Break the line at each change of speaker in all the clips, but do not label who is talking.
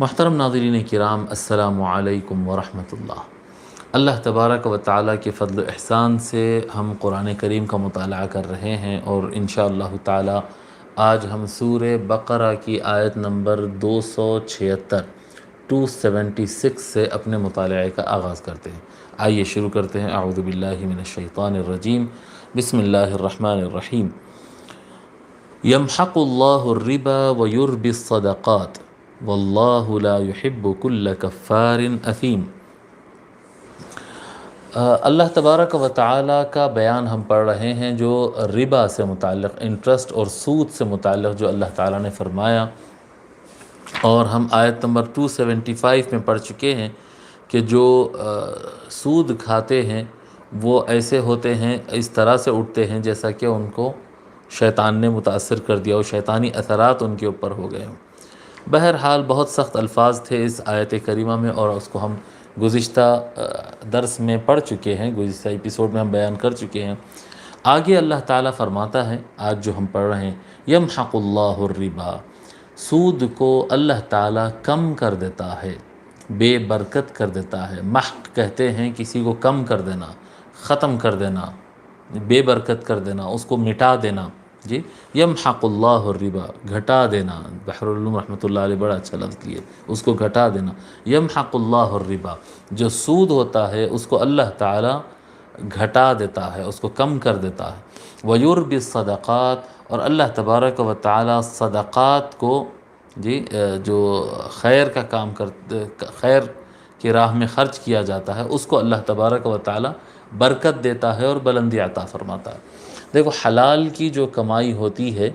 محترم ناظرین کرام، السلام علیکم ورحمۃ اللہ۔ اللہ تبارک و تعالیٰ کے فضل و احسان سے ہم قرآن کریم کا مطالعہ کر رہے ہیں، اور انشاءاللہ تعالیٰ آج ہم سورہ بقرہ کی آیت نمبر 276 276 سے اپنے مطالعے کا آغاز کرتے ہیں۔ آئیے شروع کرتے ہیں۔ اعوذ باللہ من الشیطان الرجیم، بسم اللہ الرحمن الرحیم۔ یمحق اللہ الربا ویربی الصدقات واللہ لا يحب كل کفار اثیم۔ اللہ تبارک و تعالیٰ کا بیان ہم پڑھ رہے ہیں، جو ربا سے متعلق، انٹرسٹ اور سود سے متعلق جو اللہ تعالیٰ نے فرمایا، اور ہم آیت نمبر 275 میں پڑھ چکے ہیں کہ جو سود کھاتے ہیں وہ ایسے ہوتے ہیں، اس طرح سے اٹھتے ہیں جیسا کہ ان کو شیطان نے متاثر کر دیا، اور شیطانی اثرات ان کے اوپر ہو گئے ہوں۔ بہرحال بہت سخت الفاظ تھے اس آیت کریمہ میں، اور اس کو ہم گزشتہ درس میں پڑھ چکے ہیں، گزشتہ ایپیسوڈ میں ہم بیان کر چکے ہیں۔ آگے اللہ تعالیٰ فرماتا ہے، آج جو ہم پڑھ رہے ہیں، یمحق اللہ الربا، سود کو اللہ تعالیٰ کم کر دیتا ہے، بے برکت کر دیتا ہے۔ محق کہتے ہیں کسی کو کم کر دینا، ختم کر دینا، بے برکت کر دینا، اس کو مٹا دینا۔ جی، یمحق اللہ الربا، گھٹا دینا۔ بحر العلوم رحمۃ اللہ علیہ بڑا اچھا لفظ کیے، اس کو گھٹا دینا۔ یمحق اللہ الربا، جو سود ہوتا ہے اس کو اللہ تعالیٰ گھٹا دیتا ہے، اس کو کم کر دیتا ہے۔ ویربی الصدقات، اور اللہ تبارک و تعالیٰ صدقات کو، جی، جو خیر کا کام خیر کی راہ میں خرچ کیا جاتا ہے، اس کو اللہ تبارک و تعالیٰ برکت دیتا ہے اور بلندی عطا فرماتا ہے۔ دیکھو، حلال کی جو کمائی ہوتی ہے،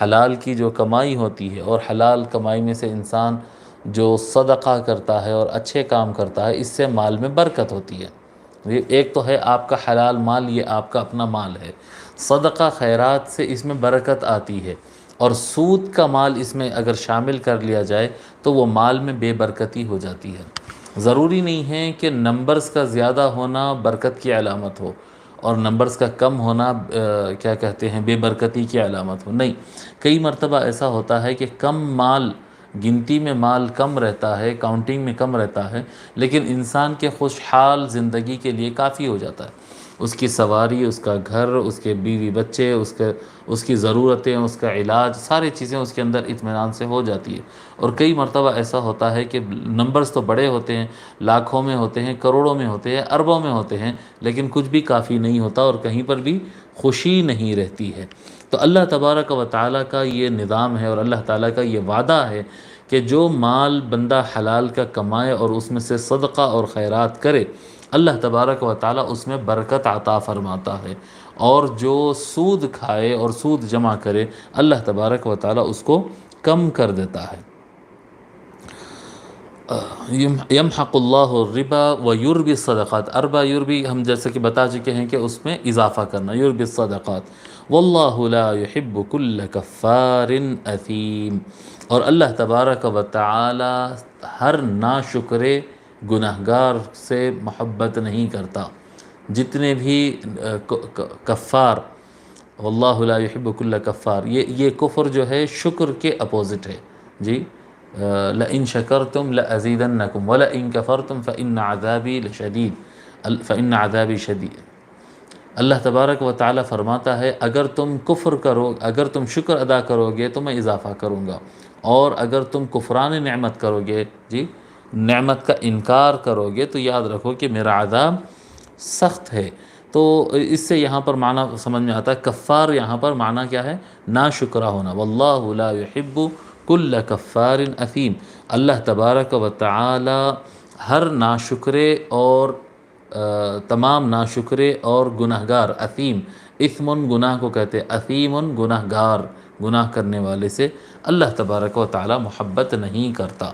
حلال کی جو کمائی ہوتی ہے، اور حلال کمائی میں سے انسان جو صدقہ کرتا ہے اور اچھے کام کرتا ہے، اس سے مال میں برکت ہوتی ہے۔ ایک تو ہے آپ کا حلال مال، یہ آپ کا اپنا مال ہے، صدقہ خیرات سے اس میں برکت آتی ہے، اور سود کا مال اس میں اگر شامل کر لیا جائے تو وہ مال میں بے برکتی ہو جاتی ہے۔ ضروری نہیں ہے کہ نمبرز کا زیادہ ہونا برکت کی علامت ہو، اور نمبرز کا کم ہونا کیا کہتے ہیں، بے برکتی کی علامت ہو۔ نہیں، کئی مرتبہ ایسا ہوتا ہے کہ کم مال، گنتی میں مال کم رہتا ہے، کاؤنٹنگ میں کم رہتا ہے، لیکن انسان کے خوشحال زندگی کے لیے کافی ہو جاتا ہے۔ اس کی سواری، اس کا گھر، اس کے بیوی بچے، اس کی ضرورتیں، اس کا علاج، ساری چیزیں اس کے اندر اطمینان سے ہو جاتی ہے۔ اور کئی مرتبہ ایسا ہوتا ہے کہ نمبرز تو بڑے ہوتے ہیں، لاکھوں میں ہوتے ہیں، کروڑوں میں ہوتے ہیں، اربوں میں ہوتے ہیں، لیکن کچھ بھی کافی نہیں ہوتا، اور کہیں پر بھی خوشی نہیں رہتی ہے۔ تو اللہ تبارک و تعالیٰ کا یہ نظام ہے، اور اللہ تعالیٰ کا یہ وعدہ ہے کہ جو مال بندہ حلال کا کمائے اور اس میں سے صدقہ اور خیرات کرے، اللہ تبارک و تعالیٰ اس میں برکت عطا فرماتا ہے، اور جو سود کھائے اور سود جمع کرے، اللہ تبارک و تعالیٰ اس کو کم کر دیتا ہے۔ یمحق اللہ الربا ویربی الصدقات، اربا یربی ہم جیسے کہ بتا چکے ہیں کہ اس میں اضافہ کرنا، یربی الصدقات، واللہ لا يحب كل کفار اثیم، اور اللہ تبارک و تعالی ہر ناشکرے گناہگار سے محبت نہیں کرتا۔ جتنے بھی کفار، واللہ لا يحب كل کفار، یہ کفر جو ہے شکر کے اپوزٹ ہے۔ جی، لَإِن شَكَرْتُمْ لَأَزِيدَنَّكُمْ وَلَئِن كَفَرْتُمْ فَإِنَّ عَذَابِي لَشَدِيدٌ فَإِنَّ عَذَابِي شَدِيدٌ۔ اللہ تبارک و تعالیٰ فرماتا ہے، اگر تم کفر کرو، اگر تم شکر ادا کرو گے تو میں اضافہ کروں گا، اور اگر تم کفران نعمت کرو گے، جی، نعمت کا انکار کرو گے، تو یاد رکھو کہ میرا عذاب سخت ہے۔ تو اس سے یہاں پر معنی سمجھ میں آتا ہے، کفار یہاں پر معنی کیا ہے، ناشکرہ ہونا۔ واللہ لا يحب کل کفار اثیم، اللہ تبارک و تعالی ہر ناشکرے اور تمام ناشکرے اور گناہگار، اثیم، اثم گناہ کو کہتے ہیں، اثیم گناہگار، گناہ کرنے والے سے اللہ تبارک و تعالی محبت نہیں کرتا۔